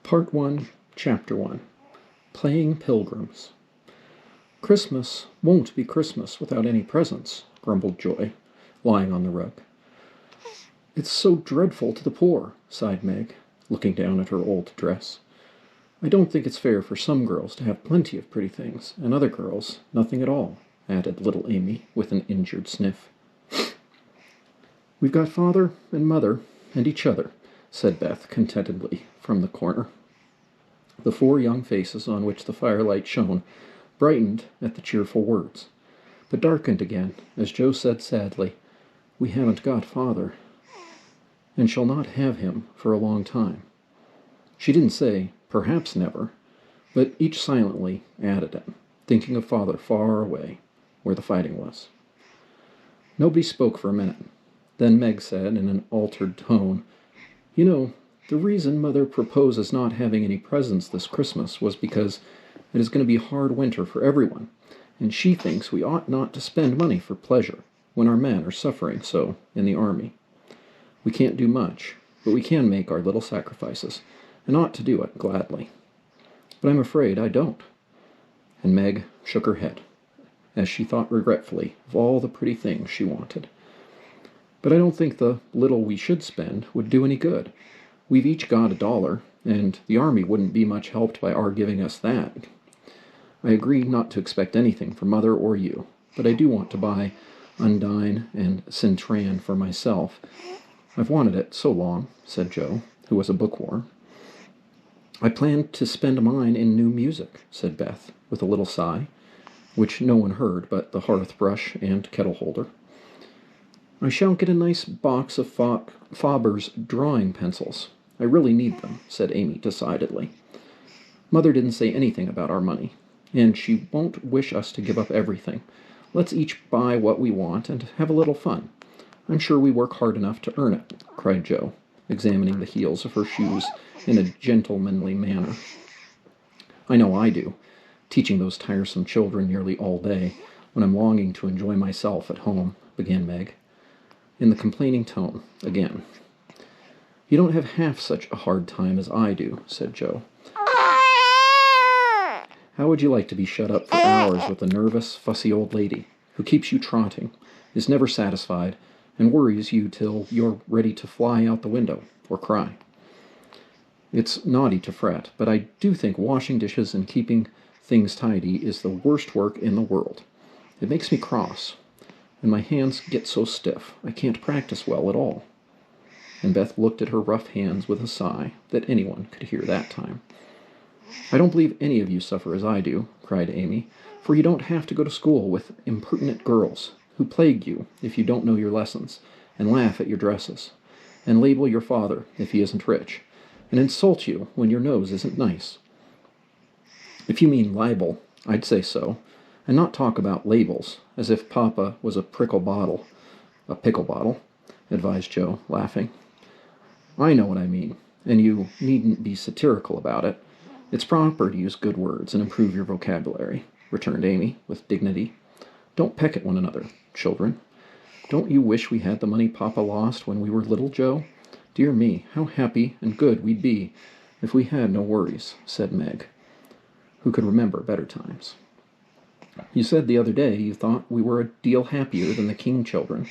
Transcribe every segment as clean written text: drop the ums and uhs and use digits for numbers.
Part 1, Chapter 1. Playing Pilgrims. "Christmas won't be Christmas without any presents," grumbled Joy, lying on the rug. "It's so dreadful to the poor," sighed Meg, looking down at her old dress. "I don't think it's fair for some girls to have plenty of pretty things, and other girls nothing at all," added little Amy, with an injured sniff. "We've got Father and Mother and each other," said Beth contentedly from the corner. The 4 young faces on which the firelight shone brightened at the cheerful words, but darkened again as Joe said sadly, "We haven't got Father, and shall not have him for a long time." She didn't say, "Perhaps never," but each silently added it, thinking of Father far away, where the fighting was. Nobody spoke for a minute. Then Meg said in an altered tone, "You know, the reason Mother proposes not having any presents this Christmas was because it is going to be a hard winter for everyone, and she thinks we ought not to spend money for pleasure when our men are suffering so in the army. We can't do much, but we can make our little sacrifices, and ought to do it gladly. But I'm afraid I don't." And Meg shook her head, as she thought regretfully of all the pretty things she wanted. "But I don't think the little we should spend would do any good. We've each got $1, and the army wouldn't be much helped by our giving us that. I agree not to expect anything from Mother or you, but I do want to buy Undine and Cintran for myself. I've wanted it so long," said Joe, who was a bookworm. "I plan to spend mine in new music," said Beth, with a little sigh, which no one heard but the hearth brush and kettle holder. "I shall get a nice box of Faber's drawing pencils. I really need them," said Amy decidedly. "Mother didn't say anything about our money, and she won't wish us to give up everything. Let's each buy what we want and have a little fun. I'm sure we work hard enough to earn it," cried Joe, examining the heels of her shoes in a gentlemanly manner. "I know I do, teaching those tiresome children nearly all day, when I'm longing to enjoy myself at home," began Meg, in the complaining tone again. "You don't have half such a hard time as I do," said Joe. "How would you like to be shut up for hours with a nervous, fussy old lady, who keeps you trotting, is never satisfied, and worries you till you're ready to fly out the window, or cry? It's naughty to fret, but I do think washing dishes and keeping things tidy is the worst work in the world. It makes me cross, and my hands get so stiff I can't practice well at all." And Beth looked at her rough hands with a sigh that anyone could hear that time. "I don't believe any of you suffer as I do," cried Amy, "for you don't have to go to school with impertinent girls, who plague you if you don't know your lessons, and laugh at your dresses, and label your father if he isn't rich, and insult you when your nose isn't nice. If you mean libel, I'd say so, and not talk about labels, as if Papa was a pickle bottle, advised Joe, laughing. "I know what I mean, and you needn't be satirical about it. It's proper to use good words and improve your vocabulary," returned Amy, with dignity. "Don't peck at one another, children. Don't you wish we had the money Papa lost when we were little, Joe? Dear me, how happy and good we'd be if we had no worries," said Meg, who could remember better times. "You said the other day you thought we were a deal happier than the King children,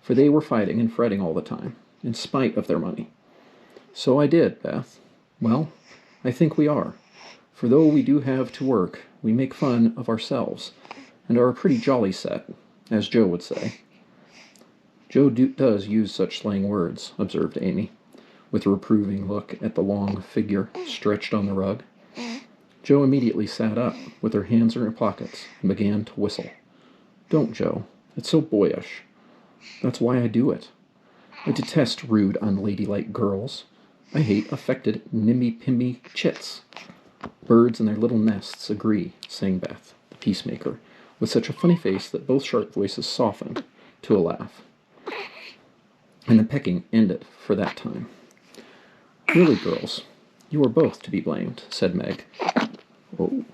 for they were fighting and fretting all the time, in spite of their money." "So I did, Beth. Well, I think we are, for though we do have to work, we make fun of ourselves, and are a pretty jolly set, as Joe would say." "Joe does use such slang words," observed Amy, with a reproving look at the long figure stretched on the rug. Joe immediately sat up, with her hands in her pockets, and began to whistle. "Don't, Joe. It's so boyish. That's why I do it. I detest rude, unladylike girls. I hate affected, nimby-pimby chits." "Birds in their little nests agree," sang Beth, the peacemaker, with such a funny face that both sharp voices softened to a laugh. And the pecking ended for that time. "Really, girls, you are both to be blamed," said Meg. "Oh,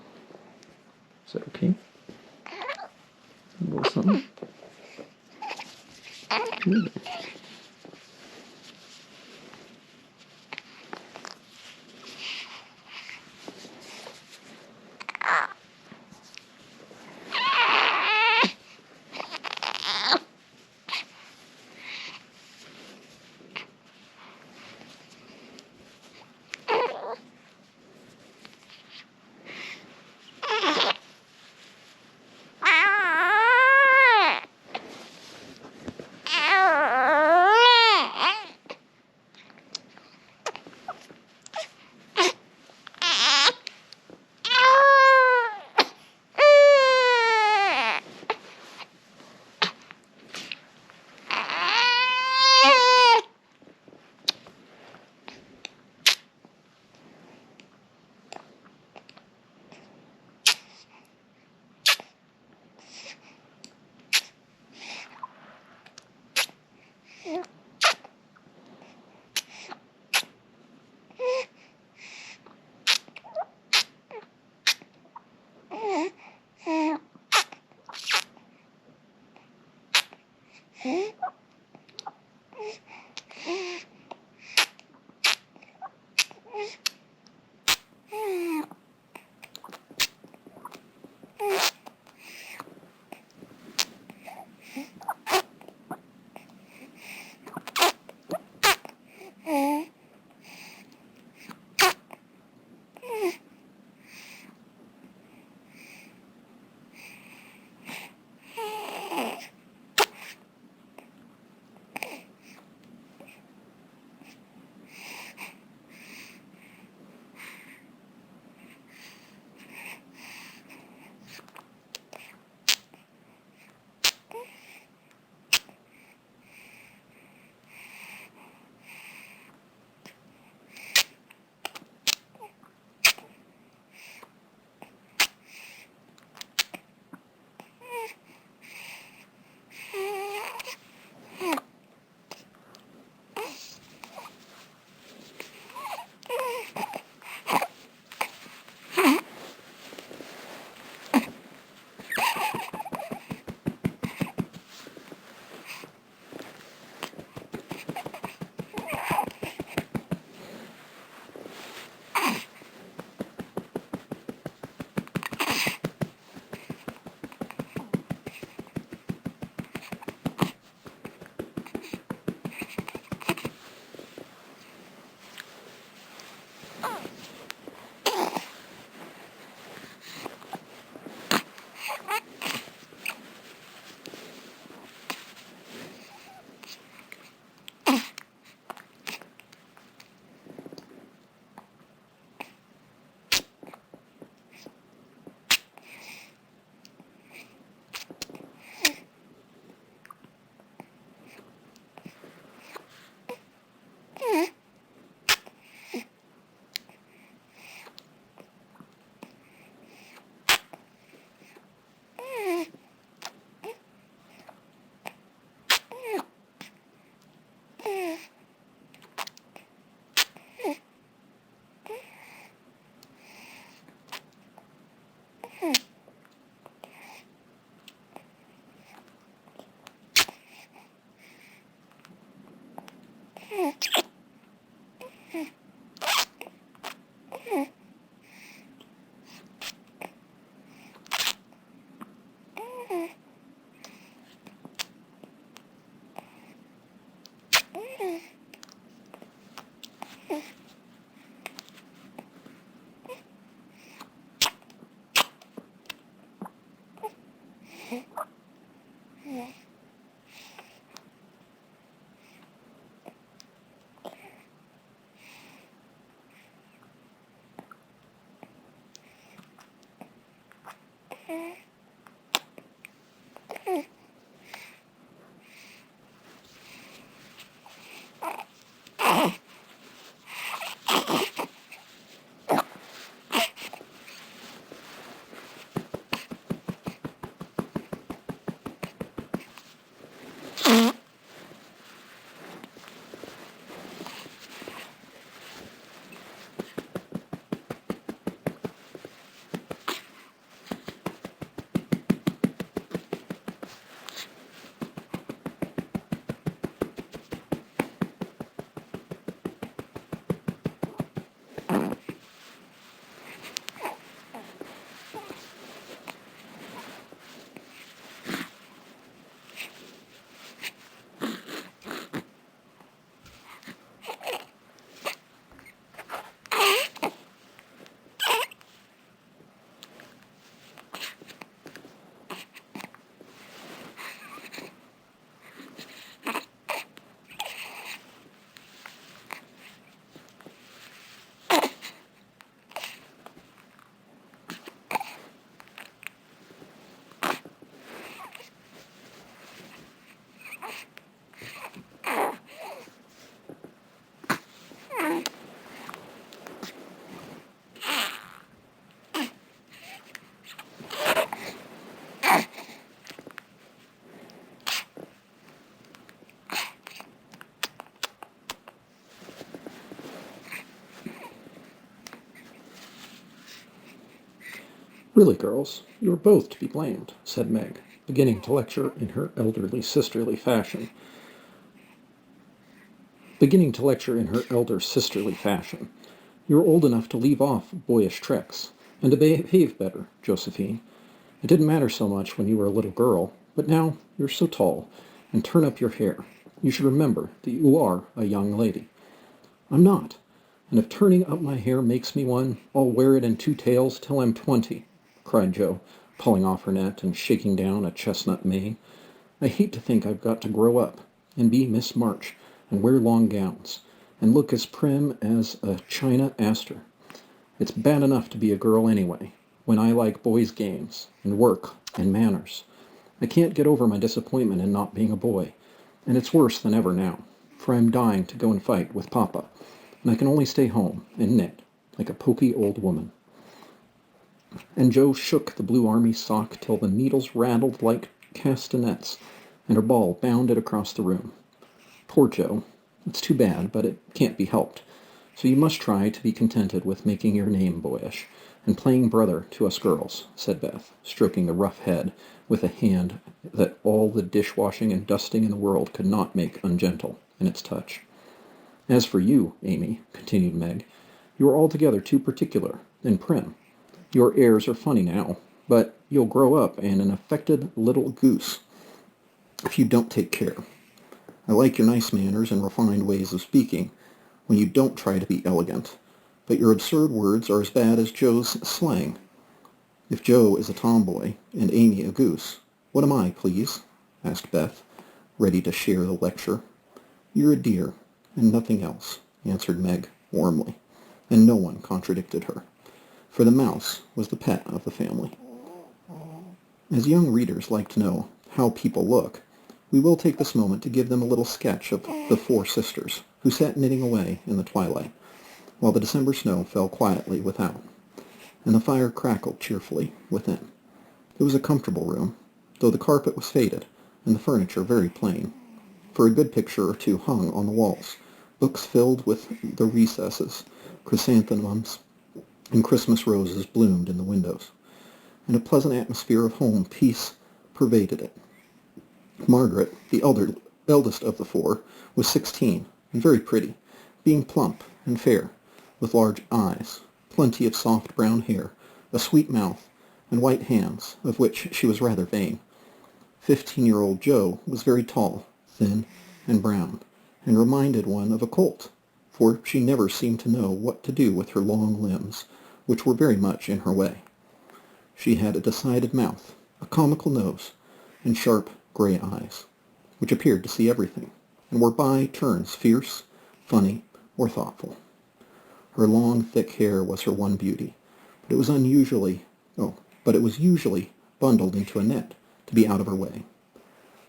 is that okay? A little something? Good. Really, girls, you are both to be blamed, said Meg, beginning to lecture in her elderly sisterly fashion. You're old enough to leave off boyish tricks, and to behave better, Josephine. It didn't matter so much when you were a little girl, but now you're so tall, and turn up your hair. You should remember that you are a young lady. I'm not, and if turning up my hair makes me one, I'll wear it in two tails till I'm 20, cried Jo, pulling off her net and shaking down a chestnut mane. I hate to think I've got to grow up, and be Miss March, and wear long gowns, and look as prim as a china aster. It's bad enough to be a girl anyway, when I like boys' games, and work, and manners. I can't get over my disappointment in not being a boy, and it's worse than ever now, for I'm dying to go and fight with Papa, and I can only stay home and knit, like a poky old woman. And Jo shook the blue army sock till the needles rattled like castanets, and her ball bounded across the room. Poor Jo. It's too bad, but it can't be helped. So you must try to be contented with making your name boyish, and playing brother to us girls, said Beth, stroking the rough head with a hand that all the dishwashing and dusting in the world could not make ungentle in its touch. As for you, Amy, continued Meg, you are altogether too particular and prim. Your airs are funny now, but you'll grow up an affected little goose if you don't take care. I like your nice manners and refined ways of speaking, when you don't try to be elegant, but your absurd words are as bad as Jo's slang. If Jo is a tomboy and Amy a goose, what am I, please? Asked Beth, ready to share the lecture. You're a dear, and nothing else, answered Meg warmly, and no one contradicted her, for the mouse was the pet of the family. As young readers like to know how people look, we will take this moment to give them a little sketch of the four sisters, who sat knitting away in the twilight, while the December snow fell quietly without, and the fire crackled cheerfully within. It was a comfortable room, though the carpet was faded, and the furniture very plain, for a good picture or two hung on the walls, books filled with the recesses, chrysanthemums and Christmas roses bloomed in the windows, and a pleasant atmosphere of home peace pervaded it. Margaret, the eldest of the four, was 16, and very pretty, being plump and fair, with large eyes, plenty of soft brown hair, a sweet mouth, and white hands, of which she was rather vain. 15-year-old Jo was very tall, thin, and brown, and reminded one of a colt, for she never seemed to know what to do with her long limbs, which were very much in her way. She had a decided mouth, a comical nose, and sharp gray eyes, which appeared to see everything, and were by turns fierce, funny, or thoughtful. Her long, thick hair was her one beauty, but it was usually bundled into a net to be out of her way.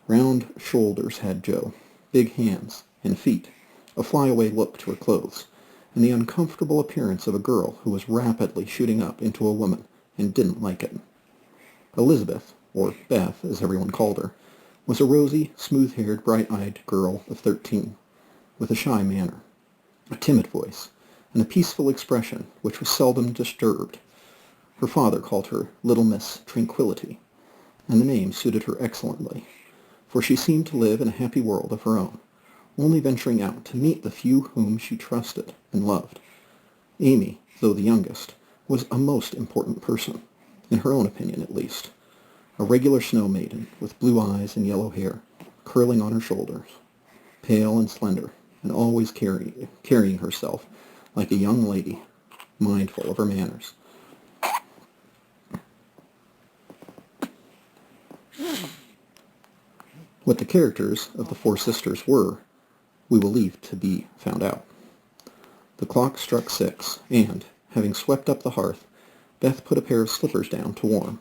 Round shoulders had Jo, big hands and feet, a flyaway look to her clothes, and the uncomfortable appearance of a girl who was rapidly shooting up into a woman and didn't like it. Elizabeth, or Beth as everyone called her, was a rosy, smooth-haired, bright-eyed girl of 13, with a shy manner, a timid voice, and a peaceful expression which was seldom disturbed. Her father called her Little Miss Tranquillity, and the name suited her excellently, for she seemed to live in a happy world of her own, only venturing out to meet the few whom she trusted and loved. Amy, though the youngest, was a most important person, in her own opinion at least, a regular snow maiden with blue eyes and yellow hair, curling on her shoulders, pale and slender, and always carrying herself like a young lady, mindful of her manners. What the characters of the four sisters were, we will leave to be found out. The clock struck 6, and, having swept up the hearth, Beth put a pair of slippers down to warm.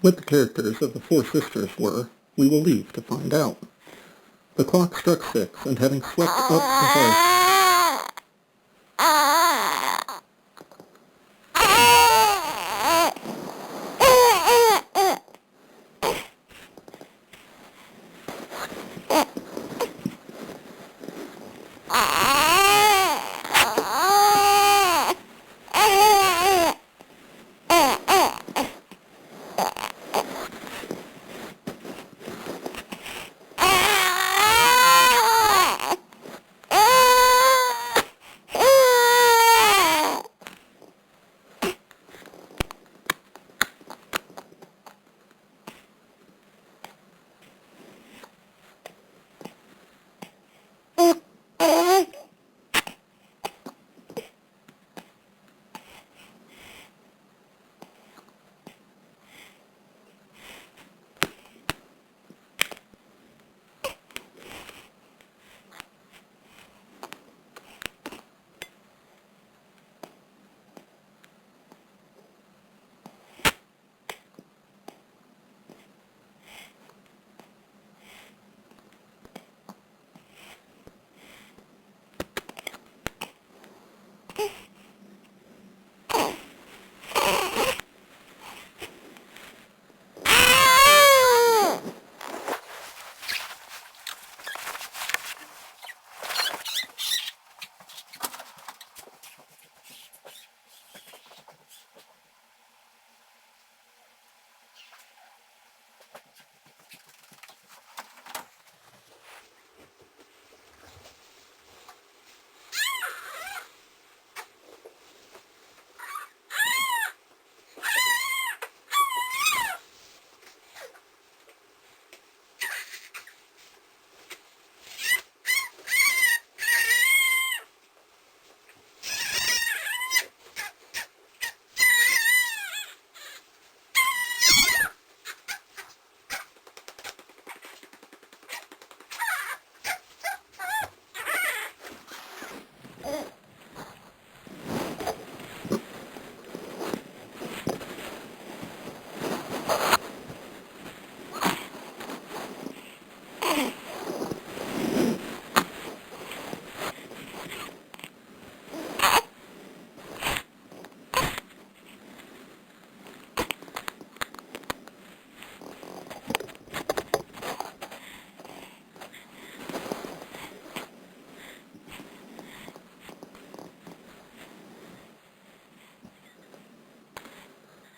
What the characters of the four sisters were, we will leave to find out. The clock struck 6, and having swept up the hearth,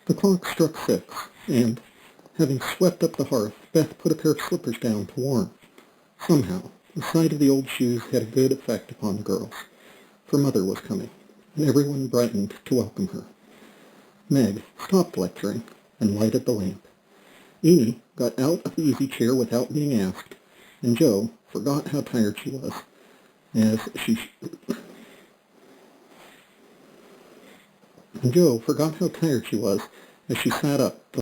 the clock struck 6, and, having swept up the hearth, Beth put a pair of slippers down to warm. Somehow, the sight of the old shoes had a good effect upon the girls, for Mother was coming, and everyone brightened to welcome her. Meg stopped lecturing and lighted the lamp. Amy got out of the easy chair without being asked, and Jo forgot how tired she was as she sat up